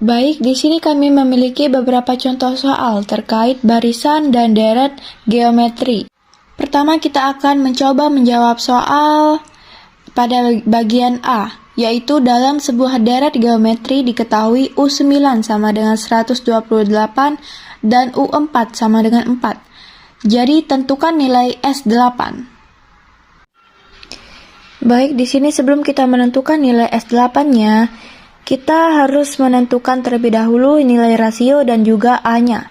Baik, di sini kami memiliki beberapa contoh soal terkait barisan dan deret geometri. Pertama, kita akan mencoba menjawab soal pada bagian A, yaitu dalam sebuah deret geometri diketahui U9 sama dengan 128 dan U4 sama dengan 4. Jadi, tentukan nilai S8. Baik, di sini sebelum kita menentukan nilai S8-nya, kita harus menentukan terlebih dahulu nilai rasio dan juga A-nya.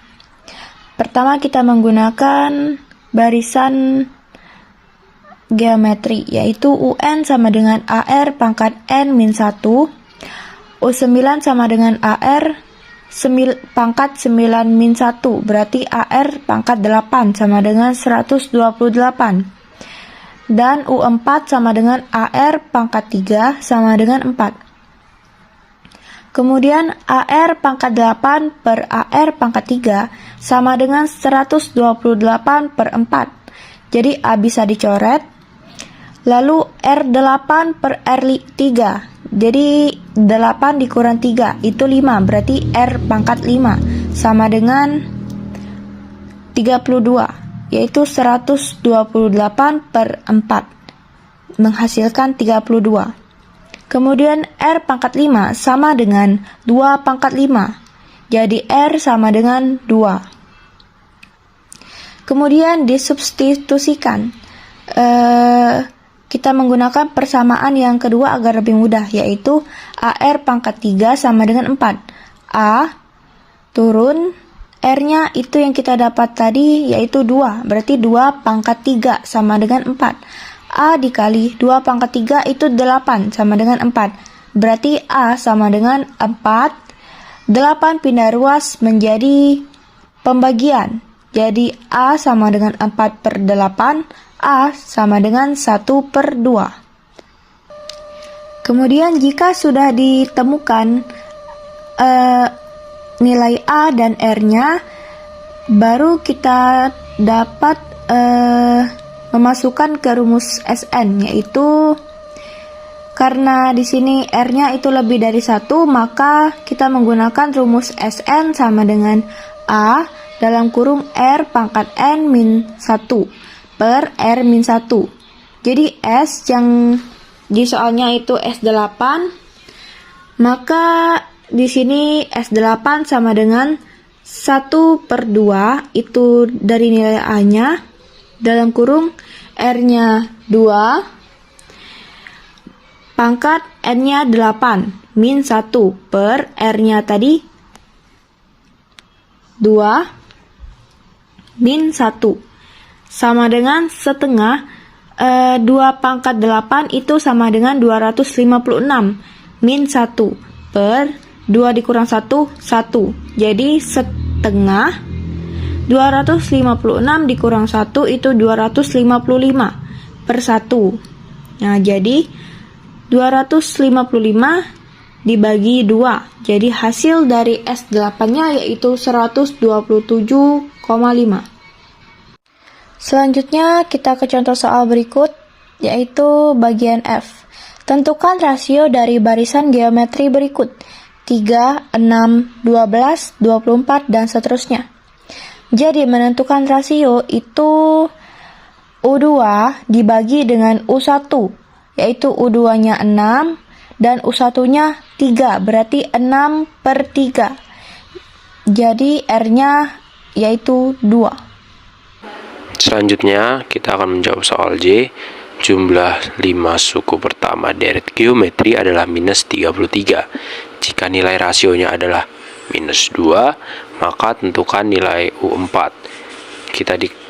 Pertama, kita menggunakan barisan geometri, yaitu UN sama dengan AR pangkat N min 1, U9 sama dengan AR pangkat 9 min 1, berarti AR pangkat 8 sama dengan 128. Dan U4 sama dengan AR pangkat 3 sama dengan 4. Kemudian AR pangkat 8 per AR pangkat 3 sama dengan 128 per 4. Jadi A bisa dicoret. Lalu R8 per R3. Jadi 8 dikurang 3 itu 5. Berarti R pangkat 5 sama dengan 32. Yaitu 128 per 4. Menghasilkan 32. Kemudian R pangkat 5 sama dengan 2 pangkat 5. Jadi R sama dengan 2. Kemudian disubstitusikan. Kita menggunakan persamaan yang kedua agar lebih mudah, yaitu AR pangkat 3 sama dengan 4. A turun, R-nya itu yang kita dapat tadi, yaitu 2. Berarti 2 pangkat 3 sama dengan 4. A dikali 2 pangkat 3 itu 8 sama dengan 4. Berarti A sama dengan 4. 8 pindah ruas menjadi pembagian. Jadi A sama dengan 4 per 8. A sama dengan 1 per 2. Kemudian jika sudah ditemukan nilai A dan R-nya, baru kita dapat memasukkan ke rumus SN, yaitu karena di sini R-nya itu lebih dari 1, maka kita menggunakan rumus SN sama dengan A dalam kurung R pangkat N min 1 per R min 1. Jadi S yang di soalnya itu S8, maka di sini S8 sama dengan 1 per 2 itu dari nilai A-nya dalam kurung R-nya 2 pangkat N-nya 8 min 1 per R-nya tadi 2 min 1 sama dengan setengah. 2 pangkat 8 itu sama dengan 256 min 1 per 2 dikurang 1, 1. Jadi setengah 256 dikurang 1 itu 255 per 1. Nah, jadi 255 dibagi 2. Jadi hasil dari S8-nya yaitu 127,5. Selanjutnya kita ke contoh soal berikut, yaitu bagian F. Tentukan rasio dari barisan geometri berikut: 3, 6, 12, 24, dan seterusnya. Jadi menentukan rasio itu U2 dibagi dengan U1, yaitu U2-nya 6 dan U1-nya 3, berarti 6 per 3. Jadi R-nya yaitu 2. Selanjutnya kita akan menjawab soal J. Jumlah 5 suku pertama deret geometri adalah minus 33. Jika nilai rasionya adalah minus 2, maka tentukan nilai U4.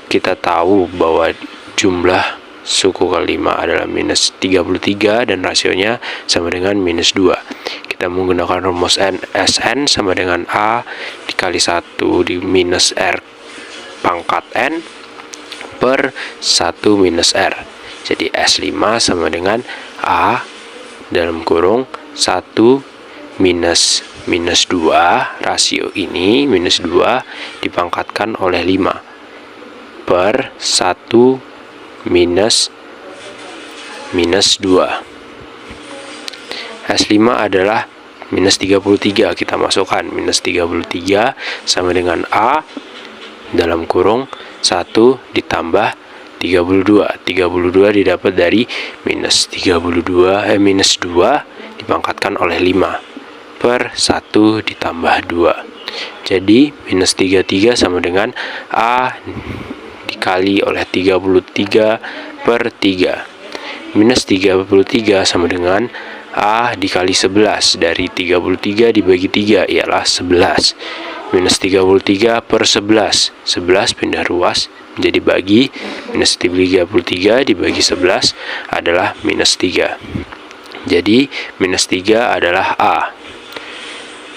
Kita tahu bahwa jumlah suku kelima adalah minus 33 dan rasionya sama dengan minus 2. Kita menggunakan rumus SN sama dengan A dikali 1 di minus R pangkat N per 1 minus R. Jadi S5 sama dengan A dalam kurung 1 minus 2, rasio ini minus 2 dipangkatkan oleh 5 per 1 minus 2. S5 adalah minus 33 kita masukkan. Minus 33 sama dengan A dalam kurung 1 ditambah 32. 32 didapat dari minus 2 dipangkatkan oleh 5 per 1 ditambah 2. Jadi minus 33 sama dengan A dikali oleh 33 per 3. Minus 33 sama dengan A dikali 11. Dari 33 dibagi 3 ialah 11. Minus 33 per 11. 11 pindah ruas menjadi bagi. Minus 33 dibagi 11 adalah minus 3. Jadi minus 3 adalah A.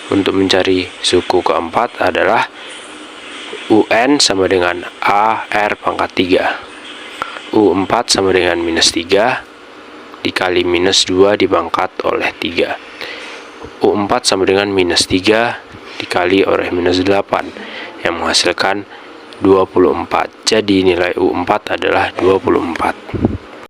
Untuk mencari suku keempat adalah UN sama dengan AR pangkat 3. U4 sama dengan minus 3 dikali minus 2 dipangkat oleh 3. U4 sama dengan minus 3 dikali oleh minus 8 yang menghasilkan 24. Jadi nilai U4 adalah 24.